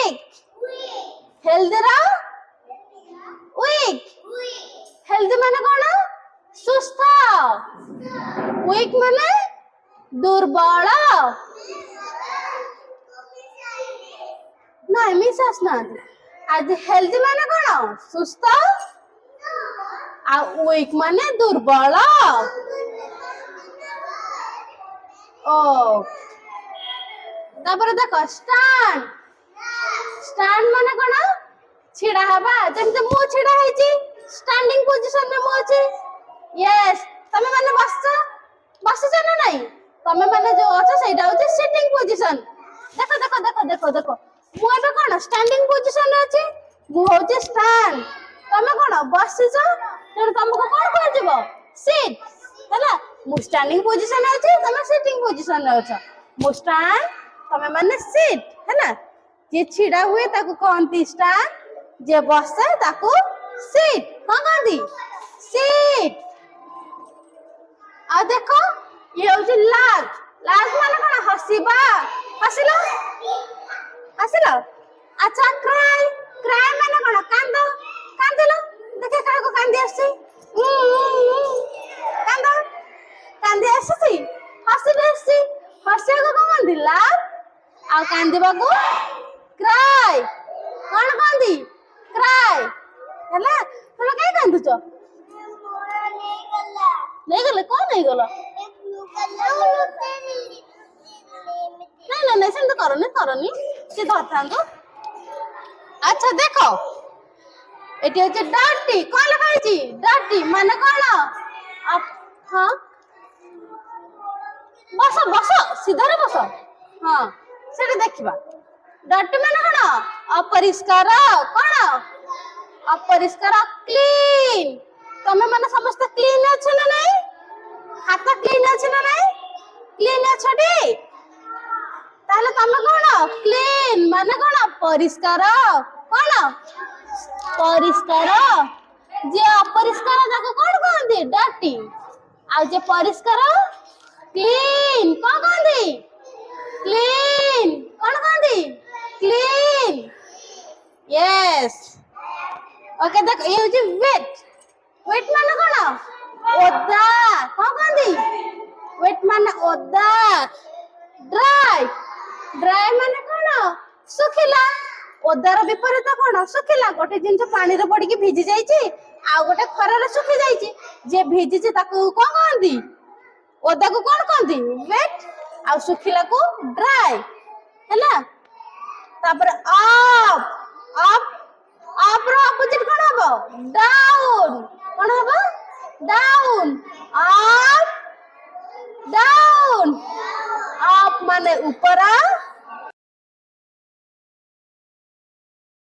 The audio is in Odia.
weak healthy ର weak healthy ମାନେ କଣ ସୁସ୍ଥ weak ମାନେ ଦୁର୍ବଳ ନାଇଁ ମିସ୍ ଆସିନାହାନ୍ତି ଆଜି healthy ମାନେ କଣ ସୁସ୍ଥ ଆଉ weak ମାନେ ଦୁର୍ବଳ ଓ ତାପରେ ଦେଖ ଷ୍ଟାଣ୍ଡ ମାନେ କଣ ଛିଡା ହେବା ଯେମିତି ମୁଁ ଛିଡା ହେଇଛି ଷ୍ଟାଣ୍ଡିଂ ପୋଜିସନ ରେ ମୁଁ ଅଛି ୟେସ୍ ତମେ ମାନେ ବସିଛ ନା ନାଇଁ ତମେ ମାନେ ଯୋଉ ଅଛ ସେଇଟା ହଉଛି ସିଟିଂ ପୋଜିସନ ଦେଖ ଦେଖ ଦେଖ ଦେଖ ଦେଖ ମୁଁ ଏବେ କଣ ଷ୍ଟାଣ୍ଡିଂ ପୋଜିସନ ରେ ଅଛି ମୁଁ ହଉଛି ଷ୍ଟାଣ୍ଡ ତମେ କଣ ବସିଛ ତେଣୁ ତମକୁ କଣ କୁହାଯିବ ସିଟ୍ ହେଲା ମୁଁ ଷ୍ଟାଣ୍ଡିଂ ପୋଜିସନ ରେ ଅଛି ତମେ ସିଟିଂ ପୋଜିସନ ରେ ଅଛ ମୁଁ ଷ୍ଟାଣ୍ଡ ତମେ ମାନେ ସିଟ୍ ହେଲା ଯିଏ ଛିଡା ହୁଏ ତାକୁ କହନ୍ତି ଷ୍ଟାଣ୍ଡ ଯିଏ ବସେ ତାକୁ ସିଟ୍ କଣ କହନ୍ତି ସିଟ୍ ଆଉ ଦେଖ ଇଏ ହଉଛି ଲାଜ୍ ମାନେ କଣ ହସିବା ହସିଲ ଆଚ୍ଛା କ୍ରାଏ ମାନେ କଣ କାନ୍ଦିଲ ଦେଖେ କାହାକୁ କାନ୍ଦି ଆସିଛି କାନ୍ଦି ଆସିଛି ହସି ବି ଆସିଛି ହସିବାକୁ କଣ କହନ୍ତି ଲାଭ୍ ଆଉ କାନ୍ଦିବାକୁ କ୍ରାଏ କଣ କହନ୍ତି କ୍ରାଏ ହେଲା ତମେ କାଇଁ କାନ୍ଦୁଛ ନେଇଗଲେ କଣ ନେଇଗଲ ନାଇଁ ସେମିତି କରନି ସେ ଧରିଥାନ୍ତୁ ଆଚ୍ଛା ଦେଖ ଏଠି ହଉଛି ଡର୍ଟି କଣ ଲେଖା ହେଇଛି ଡର୍ଟି ମାନେ କଣ ହଁ ବସ ସିଧାରେ ବସ ହଁ ସେଠି ଦେଖିବା ଡର୍ଟି ମାନେ କଣ ଅପରିଷ୍କାର କଣ ଅପରିଷ୍କାର କ୍ଲିନ୍ ତମେ ମାନେ ସମସ୍ତେ କ୍ଲିନ୍ ଅଛ ନା ନାଇଁ ହାତ କ୍ଲିନ୍ ଅଛି ନା ନାଇଁ କ୍ଲିନ୍ ଅଛଟି ତାହେଲେ ତମେ କଣ କ୍ଲିନ୍ ମାନେ କଣ ପରିଷ୍କାର କଣ ପରିଷ୍କାର ଯିଏ ଅପରିଷ୍କାର ତାକୁ କଣ କହନ୍ତି ଡର୍ଟି ଆଉ ଯିଏ ପରିଷ୍କାର କ୍ଲିନ୍ କଣ କହନ୍ତି କ୍ଲିନ୍ କଣ କହନ୍ତି କ୍ଲିନ୍ ୟେସ୍ ଓକେ ଦେଖ ଇଏ ହଉଛି ୱେଟ୍ ମାନେ କଣ ଓଦା କଣ କହନ୍ତି ୱେଟ୍ ମାନେ ଓଦା ଡ୍ରାଏ ମାନେ କଣ ଶୁଖିଲା ଓଦାର ବିପରୀତ କଣ ଶୁଖିଲା ଗୋଟେ ଜିନିଷ ପାଣିରେ ପଡିକି ଭିଜି ଯାଇଛି ଆଉ ଗୋଟେ ଖରାରେ ଶୁଖି ଯାଇଛି ଯିଏ ଭିଜିଛି ତାକୁ କଣ କହନ୍ତି ଓଦାକୁ କଣ କହନ୍ତି ୱେଟ୍ ଆଉ ଶୁଖିଲାକୁ ଡ୍ରାଏ ହେଲା ତାପରେ ଅପ୍ ର ଅପୋଜିଟ୍ କଣ ହବ ଡାଉନ୍ କଣ ହବ ଡାଉନ୍ ଅପ୍ ଡାଉନ୍ ଅପ୍ ମାନେ ଉପର